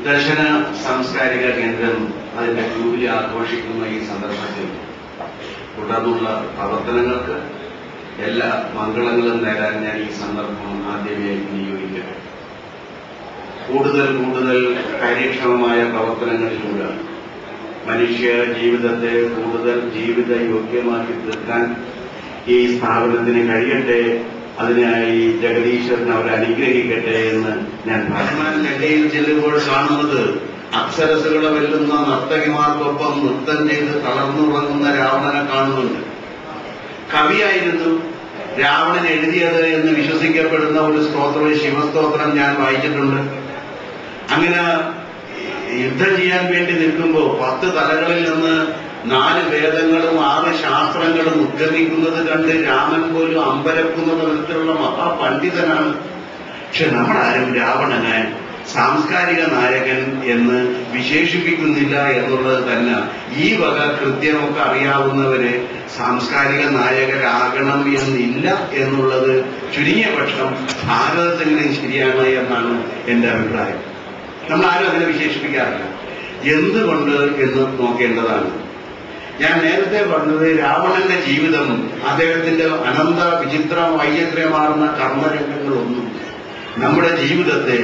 ദർശന സാംസ്കാരിക കേന്ദ്രം അതിന്റെ ജൂബിലി ആഘോഷിക്കുന്ന ഈ സന്ദർഭത്തിൽ തുടർന്നുള്ള പ്രവർത്തനങ്ങൾക്ക് എല്ലാ മംഗളങ്ങളും നേടാൻ ഞാൻ ഈ സന്ദർഭം ആദ്യമേ വിനിയോഗിക്കട്ടെ. കൂടുതൽ കാര്യക്ഷമമായ പ്രവർത്തനങ്ങളിലൂടെ മനുഷ്യ ജീവിതത്തെ കൂടുതൽ ജീവിത യോഗ്യമാക്കി തീർക്കാൻ ഈ സ്ഥാപനത്തിന് കഴിയട്ടെ. അതിനായി ജഗദീശ്വരൻ അവരെ അനുഗ്രഹിക്കട്ടെ എന്ന് ഞാൻ ഭഗവാൻ ലങ്കയിൽ ചെല്ലുമ്പോൾ കാണുന്നത് അപ്സരസുകളെ വെല്ലുന്ന നർത്തകിമാർക്കൊപ്പം നൃത്തം ചെയ്ത് തളർന്നുറങ്ങുന്ന രാവണനെ കാണുന്നുണ്ട്. കവിയായിരുന്നു രാവണൻ എഴുതിയത് എന്ന് വിശ്വസിക്കപ്പെടുന്ന ഒരു സ്തോത്രം, ശിവസ്തോത്രം ഞാൻ വായിച്ചിട്ടുണ്ട്. അങ്ങനെ യുദ്ധം ചെയ്യാൻ വേണ്ടി നിൽക്കുമ്പോൾ 10 തലകളിൽ നിന്ന് 4 വേദങ്ങളും 6 ശാസ്ത്രങ്ങളും ഉദ്ഗമിക്കുന്നത് കണ്ട് രാമൻ പോലും അമ്പരക്കുന്ന തരത്തിലുള്ള മഹാപണ്ഡിതനാണ്. പക്ഷെ നമ്മളാരും രാവണനെ സാംസ്കാരിക നായകൻ എന്ന് വിശേഷിപ്പിക്കുന്നില്ല എന്നുള്ളത് തന്നെ ഈ വക കൃത്യമൊക്കെ അറിയാവുന്നവര് സാംസ്കാരിക നായകരാകണം എന്നില്ല എന്നുള്ളത് ചുരുങ്ങിയ പക്ഷം ഭാരതത്തിനും ശരിയാണ് എന്നാണ് എന്റെ അഭിപ്രായം. നമ്മളാരും അങ്ങനെ വിശേഷിപ്പിക്കാറില്ല. എന്തുകൊണ്ട് എന്ന് നോക്കേണ്ടതാണ്. ഞാൻ നേരത്തെ പറഞ്ഞത് രാവണന്റെ ജീവിതം, അദ്ദേഹത്തിന്റെ അനന്ത വിചിത്ര വൈചിത്രമാർന്ന കർമ്മരംഗങ്ങളൊന്നും നമ്മുടെ ജീവിതത്തെ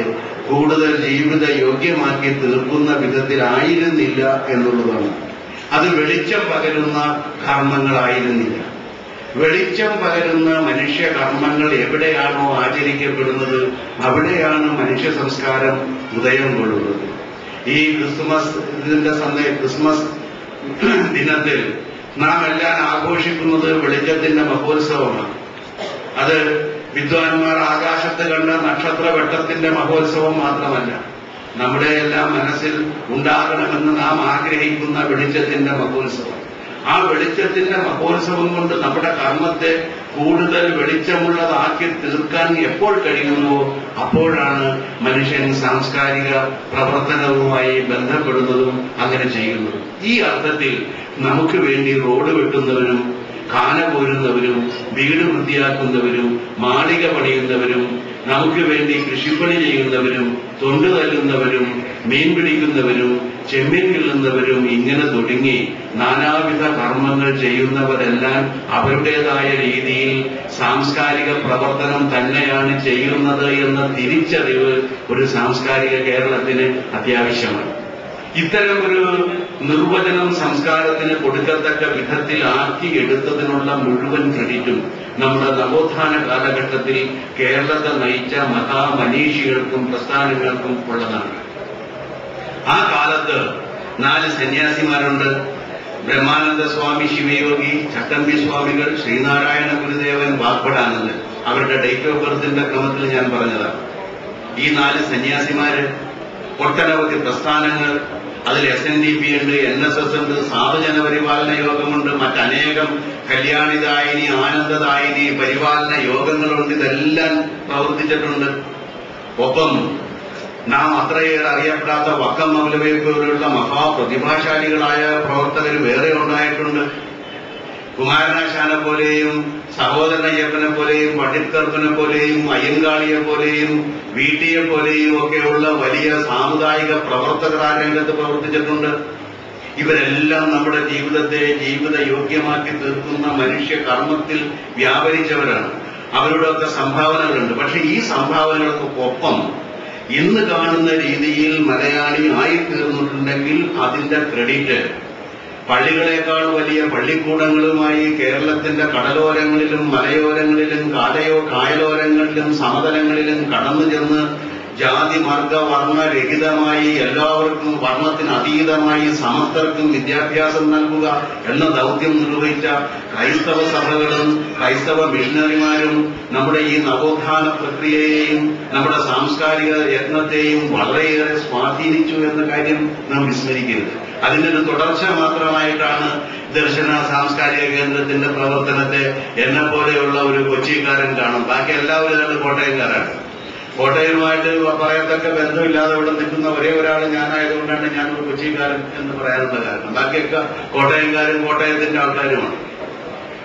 കൂടുതൽ ജീവിത യോഗ്യമാക്കി തീർക്കുന്ന വിധത്തിലായിരുന്നില്ല എന്നുള്ളതാണ്. അത് വെളിച്ചം പകരുന്ന കർമ്മങ്ങളായിരുന്നില്ല. വെളിച്ചം പകരുന്ന മനുഷ്യ കർമ്മങ്ങൾ എവിടെയാണോ ആചരിക്കപ്പെടുന്നത് അവിടെയാണ് മനുഷ്യ സംസ്കാരം ഉദയം കൊള്ളുന്നത്. ഈ ക്രിസ്മസ് ദിനത്തിൽ നാം എല്ലാം ആഘോഷിക്കുന്നത് വെളിച്ചത്തിന്റെ മഹോത്സവമാണ്. അത് വിദ്വാൻമാർ ആകാശത്ത് കണ്ട നക്ഷത്ര വെട്ടത്തിന്റെ മഹോത്സവം മാത്രമല്ല, നമ്മുടെ എല്ലാം മനസ്സിൽ ഉണ്ടാകണമെന്ന് നാം ആഗ്രഹിക്കുന്ന വെളിച്ചത്തിന്റെ മഹോത്സവം. ആ വെളിച്ചത്തിന്റെ മഹോത്സവം കൊണ്ട് നമ്മുടെ കർമ്മത്തെ കൂടുതൽ വെളിച്ചമുള്ളതാക്കി തീർക്കാൻ എപ്പോൾ കഴിയുന്നുവോ അപ്പോഴാണ് മനുഷ്യൻ സാംസ്കാരിക പ്രവർത്തനവുമായി ബന്ധപ്പെടുന്നതും അങ്ങനെ ചെയ്യുന്നതും. ഈ അർത്ഥത്തിൽ നമുക്ക് വേണ്ടി റോഡ് വെട്ടുന്നവരും കാന പോരുന്നവരും വീട് വൃത്തിയാക്കുന്നവരും മാളിക പണിയുന്നവരും നമുക്ക് വേണ്ടി കൃഷിപ്പണി ചെയ്യുന്നവരും തൊണ്ടു തല്ലുന്നവരും മീൻ പിടിക്കുന്നവരും ചെമ്മീൻ കിള്ളുന്നവരും ഇങ്ങനെ തുടങ്ങി നാനാവിധ കർമ്മങ്ങൾ ചെയ്യുന്നവരെല്ലാം അവരുടേതായ രീതിയിൽ സാംസ്കാരിക പ്രവർത്തനം തന്നെയാണ് ചെയ്യുന്നത് എന്ന തിരിച്ചറിവ് ഒരു സാംസ്കാരിക കേരളത്തിന് അത്യാവശ്യമാണ്. ഇത്തരം ഒരു നിർവചനം സംസ്കാരത്തിന് കൊടുക്കത്തക്ക വിധത്തിൽ ആക്കിയെടുത്തതിനുള്ള മുഴുവൻ ക്രെഡിറ്റും നമ്മുടെ നവോത്ഥാന കാലഘട്ടത്തിൽ കേരളത്തെ നയിച്ച മഹാമനീഷികൾക്കും പ്രസ്ഥാനങ്ങൾക്കും ഉള്ളതാണ്. ആ കാലത്ത് 4 സന്യാസിമാരുണ്ട്. ബ്രഹ്മാനന്ദ സ്വാമി, ശിവയോഗി, ചട്ടമ്പി സ്വാമികൾ, ശ്രീനാരായണ ഗുരുദേവൻ, വാഗ്ഭടാനന്ദൻ. അവരുടെ ഡേറ്റ് ഓഫ് ബർത്തിന്റെ ക്രമത്തിൽ ഞാൻ പറഞ്ഞതാണ്. ഈ 4 സന്യാസിമാര് ഒട്ടനവധി പ്രസ്ഥാനങ്ങൾ, അതിൽ SNDP ഉണ്ട്, NSS ഉണ്ട്, സാധുജന പരിപാലന യോഗമുണ്ട്, മറ്റനേകം കല്യാണിദായിനി, ആനന്ദദായിനി പരിപാലന യോഗങ്ങളുണ്ട്. ഇതെല്ലാം പ്രവർത്തിച്ചിട്ടുണ്ട്. ഒപ്പം നാം അത്രയേറെ അറിയപ്പെടാത്ത വക്കം മൗലവിയെ പോലുള്ള മഹാപ്രതിഭാശാലികളായ പ്രവർത്തകർ വേറെ ഉണ്ടായിട്ടുണ്ട്. കുമാരനാശാനെ പോലെയും സഹോദരനയ്യപ്പനെ പോലെയും പണ്ഡിറ്റ്കർപ്പനെ പോലെയും അയ്യങ്കാളിയെ പോലെയും വീട്ടിയെ പോലെയും ഒക്കെയുള്ള വലിയ സാമുദായിക പ്രവർത്തകർ ആ രംഗത്ത് പ്രവർത്തിച്ചിട്ടുണ്ട്. ഇവരെല്ലാം നമ്മുടെ ജീവിതത്തെ ജീവിത യോഗ്യമാക്കി തീർക്കുന്ന മനുഷ്യ കർമ്മത്തിൽ വ്യാപരിച്ചവരാണ്. അവരുടെയൊക്കെ സംഭാവനകളുണ്ട്. പക്ഷെ ഈ സംഭാവനകൾക്കൊപ്പം ഇന്ന് കാണുന്ന രീതിയിൽ മലയാളി ആയിത്തീർന്നിട്ടുണ്ടെങ്കിൽ അതിന്റെ ക്രെഡിറ്റ് പള്ളികളെക്കാൾ വലിയ പള്ളിക്കൂടങ്ങളുമായി കേരളത്തിന്റെ കടലോരങ്ങളിലും മലയോരങ്ങളിലും കായലോരങ്ങളിലും സമതലങ്ങളിലും കടന്നു ചെന്ന് ജാതി മാർഗ വർണ്ണരഹിതമായി എല്ലാവർക്കും വർണ്ണത്തിന് അതീതമായി സമസ്തർക്കും വിദ്യാഭ്യാസം നൽകുക എന്ന ദൗത്യം നിർവഹിച്ച ക്രൈസ്തവ സഭകളും ക്രൈസ്തവ മിഷണറിമാരും നമ്മുടെ ഈ നവോത്ഥാന പ്രക്രിയയെയും നമ്മുടെ സാംസ്കാരിക യത്നത്തെയും വളരെയേറെ സ്വാധീനിച്ചു എന്ന കാര്യം നാം വിസ്മരിക്കരുത്. അതിന്റെ ഒരു തുടർച്ച മാത്രമായിട്ടാണ് ദർശന സാംസ്കാരിക കേന്ദ്രത്തിന്റെ പ്രവർത്തനത്തെ എന്നെ പോലെയുള്ള ഒരു കൊച്ചിക്കാരൻ കാണും. ബാക്കി എല്ലാവരും കോട്ടയംകാരാണ്. കോട്ടയവുമായിട്ട് പറയത്തക്ക ബന്ധമില്ലാതെ ഇവിടെ നിൽക്കുന്ന ഒരേ ഒരാൾ ഞാനായതുകൊണ്ടാണ് ഞാനൊരു കൊച്ചിക്കാരൻ എന്ന് പറയാനുള്ള കാരണം. ബാക്കിയൊക്കെ കോട്ടയംകാരും കോട്ടയത്തിന്റെ ആൾക്കാരുമാണ്.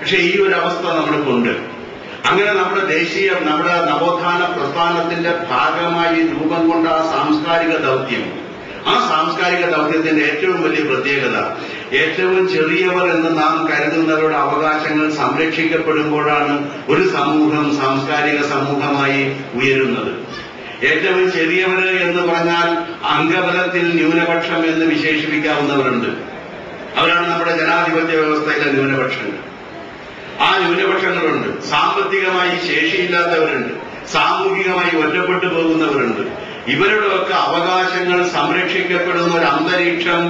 പക്ഷെ ഈ ഒരു അവസ്ഥ നമ്മൾക്കുണ്ട്. അങ്ങനെ നമ്മുടെ നവോത്ഥാന പ്രസ്ഥാനത്തിന്റെ ഭാഗമായി രൂപം കൊണ്ട ആ സാംസ്കാരിക ദൗത്യം ആ സാംസ്കാരിക ദൗത്യത്തിന്റെ ഏറ്റവും വലിയ പ്രത്യേകത, ഏറ്റവും ചെറിയവർ എന്ന് നാം കരുതുന്നവരുടെ അവകാശങ്ങൾ സംരക്ഷിക്കപ്പെടുമ്പോഴാണ് ഒരു സമൂഹം സാംസ്കാരിക സമൂഹമായി ഉയരുന്നത്. ഏറ്റവും ചെറിയവര് എന്ന് പറഞ്ഞാൽ അംഗബലത്തിൽ ന്യൂനപക്ഷം എന്ന് വിശേഷിപ്പിക്കാവുന്നവരുണ്ട്. അവരാണ് നമ്മുടെ ജനാധിപത്യ വ്യവസ്ഥയിലെ ന്യൂനപക്ഷങ്ങൾ. ആ ന്യൂനപക്ഷങ്ങളുണ്ട്. സാമ്പത്തികമായി ശേഷിയില്ലാത്തവരുണ്ട്, സാമൂഹികമായി ഒറ്റപ്പെട്ടു പോകുന്നവരുണ്ട്. ഇവരുടെയൊക്കെ അവകാശങ്ങൾ സംരക്ഷിക്കപ്പെടുന്ന ഒരു അന്തരീക്ഷം,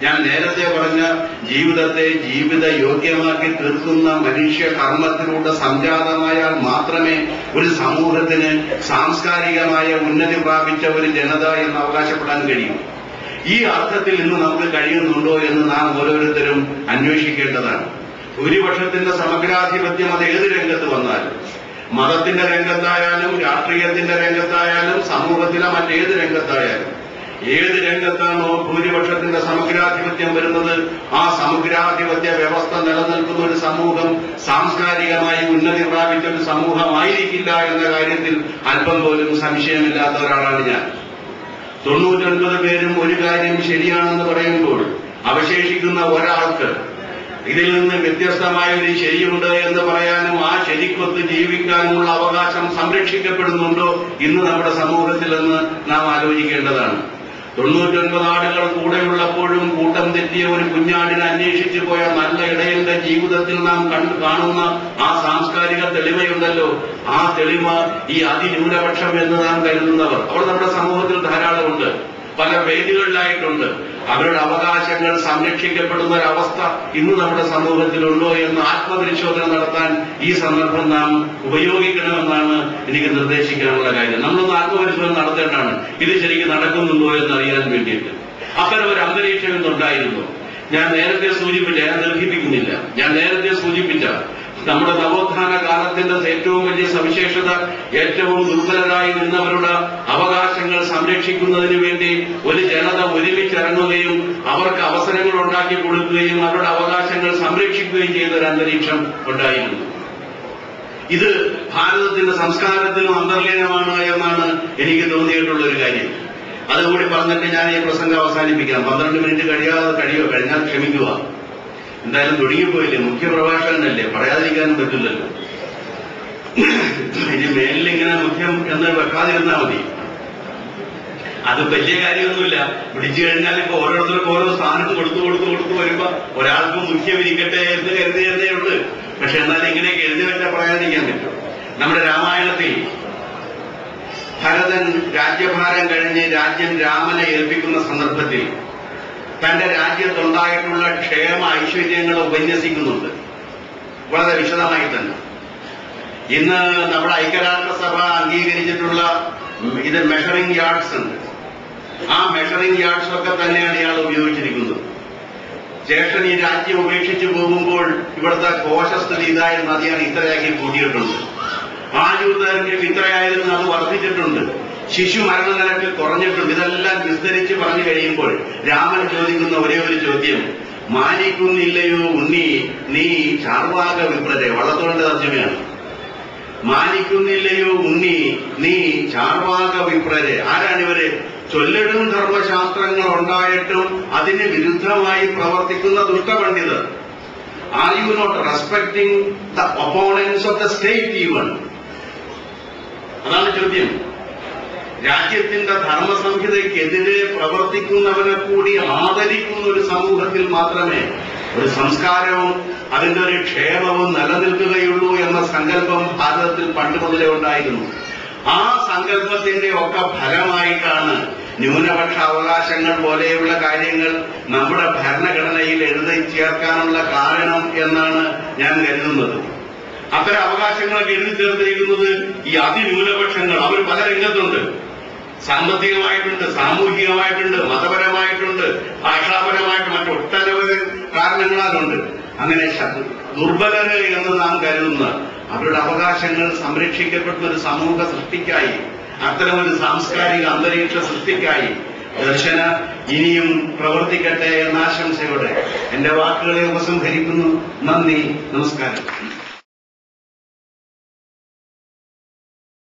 ഞാൻ നേരത്തെ പറഞ്ഞ ജീവിതത്തെ ജീവിത യോഗ്യമാക്കി തീർക്കുന്ന മനുഷ്യ കർമ്മത്തിലൂടെ സംജാതമായാൽ മാത്രമേ ഒരു സമൂഹത്തിന് സാംസ്കാരികമായ ഉന്നതി പ്രാപിച്ച ഒരു ജനത എന്ന് അവകാശപ്പെടാൻ കഴിയൂ. ഈ അർത്ഥത്തിൽ ഇന്ന് നമുക്ക് കഴിയുന്നുണ്ടോ എന്ന് നാം ഓരോരുത്തരും അന്വേഷിക്കേണ്ടതാണ്. ഭൂരിപക്ഷത്തിന്റെ സമഗ്രാധിപത്യം അത് ഏത് രംഗത്ത് വന്നാലും, മതത്തിന്റെ രംഗത്തായാലും രാഷ്ട്രീയത്തിന്റെ രംഗത്തായാലും സമൂഹത്തിലെ മറ്റേത് രംഗത്തായാലും, ഏത് രംഗത്താണോ ഭൂരിപക്ഷത്തിന്റെ സമഗ്രാധിപത്യം വരുന്നത്, ആ സമഗ്രാധിപത്യ വ്യവസ്ഥ നിലനിൽക്കുന്ന ഒരു സമൂഹം സാംസ്കാരികമായി ഉന്നതി പ്രാപിച്ച ഒരു സമൂഹമായിരിക്കില്ല എന്ന കാര്യത്തിൽ അല്പം പോലും സംശയമില്ലാത്ത ഒരാളാണ് ഞാൻ. 99 പേരും ഒരു കാര്യം ശരിയാണെന്ന് പറയുമ്പോൾ അവശേഷിക്കുന്ന ഒരാൾക്ക് ഇതിൽ നിന്ന് വ്യത്യസ്തമായ ഒരു ശരിയുണ്ട് എന്ന് പറയാനും ആ ശരിക്കൊത്ത് ജീവിക്കാനുമുള്ള അവകാശം സംരക്ഷിക്കപ്പെടുന്നുണ്ടോ ഇന്ന് നമ്മുടെ സമൂഹത്തിൽ എന്ന് നാം ആലോചിക്കേണ്ടതാണ്. 99 ആടുകൾ കൂടെയുള്ളപ്പോഴും കൂട്ടം തെറ്റിയ ഒരു കുഞ്ഞാടിനെ അന്വേഷിച്ചു പോയ നല്ല ഇടയന്റെ ജീവിതത്തിൽ നാം കാണുന്ന ആ സാംസ്കാരിക തെളിമയുണ്ടല്ലോ, ആ തെളിമ ഈ അതിന്യൂനപക്ഷം എന്ന് നാം കരുതുന്നവർ അവർ നമ്മുടെ സമൂഹത്തിൽ ധാരാളമുണ്ട്, പല വേദികളിലായിട്ടുണ്ട്. അവരുടെ അവകാശങ്ങൾ സംരക്ഷിക്കപ്പെടുന്ന ഒരവസ്ഥ ഇന്ന് നമ്മുടെ സമൂഹത്തിലുണ്ടോ എന്ന് ആത്മപരിശോധന നടത്താൻ ഈ സന്ദർഭം നാം ഉപയോഗിക്കണമെന്നാണ് എനിക്ക് നിർദ്ദേശിക്കാനുള്ള കാര്യം. നമ്മളൊന്ന് ആത്മപരിശോധന നടത്തേണ്ടതാണ്, ഇത് ശരിക്കും നടക്കുന്നുണ്ടോ എന്ന് അറിയാൻ വേണ്ടിയിട്ട്. അത്തരം ഒരു അന്തരീക്ഷം ഇന്നുണ്ടായിരുന്നു. ഞാൻ നേരത്തെ സൂചിപ്പിച്ച, ഞാൻ ദീർഘിപ്പിക്കുന്നില്ല, ഞാൻ നേരത്തെ സൂചിപ്പിച്ച നമ്മുടെ നവോത്ഥാന കാലത്തിന്റെ ഏറ്റവും വലിയ സവിശേഷത ഏറ്റവും ദുർബലരായി നിന്നവരുടെ അവകാശങ്ങൾ സംരക്ഷിക്കുന്നതിന് വേണ്ടി ഒരു ജനത ഒരുമിച്ചിറങ്ങുകയും അവർക്ക് അവസരങ്ങൾ ഉണ്ടാക്കി കൊടുക്കുകയും അവരുടെ അവകാശങ്ങൾ സംരക്ഷിക്കുകയും ചെയ്ത ഒരു അന്തരീക്ഷം ഉണ്ടായിരുന്നു. ഇത് ഭാരതത്തിന്റെ സംസ്കാരത്തിലും അന്തർലീനമാണ് എന്നാണ് എനിക്ക് തോന്നിയിട്ടുള്ള ഒരു കാര്യം. അതുകൂടി പറഞ്ഞിട്ട് ഞാൻ ഈ പ്രസംഗം അവസാനിപ്പിക്കാം. 12 മിനിറ്റ് കഴിഞ്ഞാൽ ക്ഷമിക്കുക. എന്തായാലും തുടങ്ങിപ്പോയില്ലേ, മുഖ്യപ്രഭാഷകനല്ലേ, പറയാതിരിക്കാനും പറ്റില്ലല്ലോ. ഇനി മേലിലിങ്ങനെ മുഖ്യം എന്ന് വെക്കാതിരുന്നാൽ മതി. അത് വലിയ കാര്യമൊന്നുമില്ല. പിടിച്ചു കഴിഞ്ഞാൽ ഇപ്പൊ ഓരോരുത്തർക്കും ഓരോ സ്ഥാനം കൊടുത്തു വരുമ്പോ ഒരാൾക്കും മുഖ്യം ഇരിക്കട്ടെ എന്ന് കരുതിയതേ ഉള്ളൂ. പക്ഷെ എന്നാൽ ഇങ്ങനെയൊക്കെ എഴുതി വെച്ചാൽ പറയാതിരിക്കാൻ പറ്റും. നമ്മുടെ രാമായണത്തിൽ ഭരതൻ രാജ്യഭാരം കഴിഞ്ഞ് രാജ്യം രാമനെ ഏൽപ്പിക്കുന്ന സന്ദർഭത്തിൽ തന്റെ രാജ്യത്തുണ്ടായിട്ടുള്ള ക്ഷേമ ഐശ്വര്യങ്ങൾ ഉപന്യസിക്കുന്നുണ്ട് വളരെ വിശദമായി തന്നെ. ഇന്ന് നമ്മുടെ ഐക്യരാഷ്ട്രസഭ അംഗീകരിച്ചിട്ടുള്ള ഇത് മെഷറിംഗ് യാർഡ്സ് ഉണ്ട്. ആ മെഷറിംഗ് യാർഡ്സ് ഒക്കെ തന്നെയാണ് ഇയാൾ ഉപയോഗിച്ചിരിക്കുന്നത്. ജ്യേഷ്ഠൻ ഈ രാജ്യം ഉപേക്ഷിച്ചു പോകുമ്പോൾ ഇവിടുത്തെ കോശസ്ഥിതി ഇതായിരുന്നു, അത് ഞാൻ ഇത്രയാക്കി കൂട്ടിയിട്ടുണ്ട്. ആയുർദൈർഘ്യം ഇത്രയായിരുന്നു, അത് വർദ്ധിച്ചിട്ടുണ്ട്. ശിശു മരണനിരക്ക് കുറഞ്ഞിട്ടുണ്ട്. ഇതെല്ലാം വിസ്തരിച്ച് പറഞ്ഞു കഴിയുമ്പോൾ രാമൻ ചോദിക്കുന്ന ഒരേ ഒരു ചോദ്യം, മാനിക്കുന്നില്ലയോ ഉണ്ണി നീ ചാർവാക വിപ്രരെ. വള്ളത്തോളിന്റെ തർജ്ജമയാണ്. മാനിക്കുന്നില്ലയോ ഉണ്ണി നീ ചാർവാക വിപ്രരെ. ആരാണിവര്? ചൊല്ലിടും ധർമ്മശാസ്ത്രങ്ങൾ ഉണ്ടായിട്ടും അതിന് വിരുദ്ധമായി പ്രവർത്തിക്കുന്ന ദുഷ്ടപണ്ഡിതർ. Are you not respecting the opponents of the state even? അതാണ് ചോദ്യം. രാജ്യത്തിന്റെ ധർമ്മസംഹിതയ്ക്കെതിരെ പ്രവർത്തിക്കുന്നവരെ കൂടി ആദരിക്കുന്ന ഒരു സമൂഹത്തിൽ മാത്രമേ ഒരു സംസ്കാരവും അതിന്റെ ഒരു ക്ഷേമവും നിലനിൽക്കുകയുള്ളൂ എന്ന സങ്കല്പം ഭാരതത്തിൽ പണ്ട് മുതലേ ഉണ്ടായിരുന്നു. ആ സങ്കല്പത്തിന്റെ ഒക്കെ ഫലമായിട്ടാണ് ന്യൂനപക്ഷ അവകാശങ്ങൾ പോലെയുള്ള കാര്യങ്ങൾ നമ്മുടെ ഭരണഘടനയിൽ എഴുതി ചേർക്കാനുള്ള കാരണം എന്നാണ് ഞാൻ കരുതുന്നത്. അത്തരം അവകാശങ്ങളൊക്കെ എഴുതി ചേർത്തിരിക്കുന്നത് ഈ അതിന്യൂനപക്ഷങ്ങൾ അവർ പല രംഗത്തുണ്ട്. സാമ്പത്തികമായിട്ടുണ്ട്, സാമൂഹികമായിട്ടുണ്ട്, മതപരമായിട്ടുണ്ട്, ഭാഷാപരമായിട്ട് മറ്റൊട്ടനവധി കാരണങ്ങളാലുണ്ട്. അങ്ങനെ ദുർബലര് എന്ന് നാം കരുതുന്ന അവരുടെ അവകാശങ്ങൾ സംരക്ഷിക്കപ്പെടുന്ന ഒരു സമൂഹ സൃഷ്ടിക്കായി, അത്തരമൊരു സാംസ്കാരിക അന്തരീക്ഷ സൃഷ്ടിക്കായി ദർശന ഇനിയും പ്രവർത്തിക്കട്ടെ എന്ന ആശംസയോടെ എന്റെ വാക്കുകളെ ഉപസംഹരിക്കുന്നു. നന്ദി, നമസ്കാരം.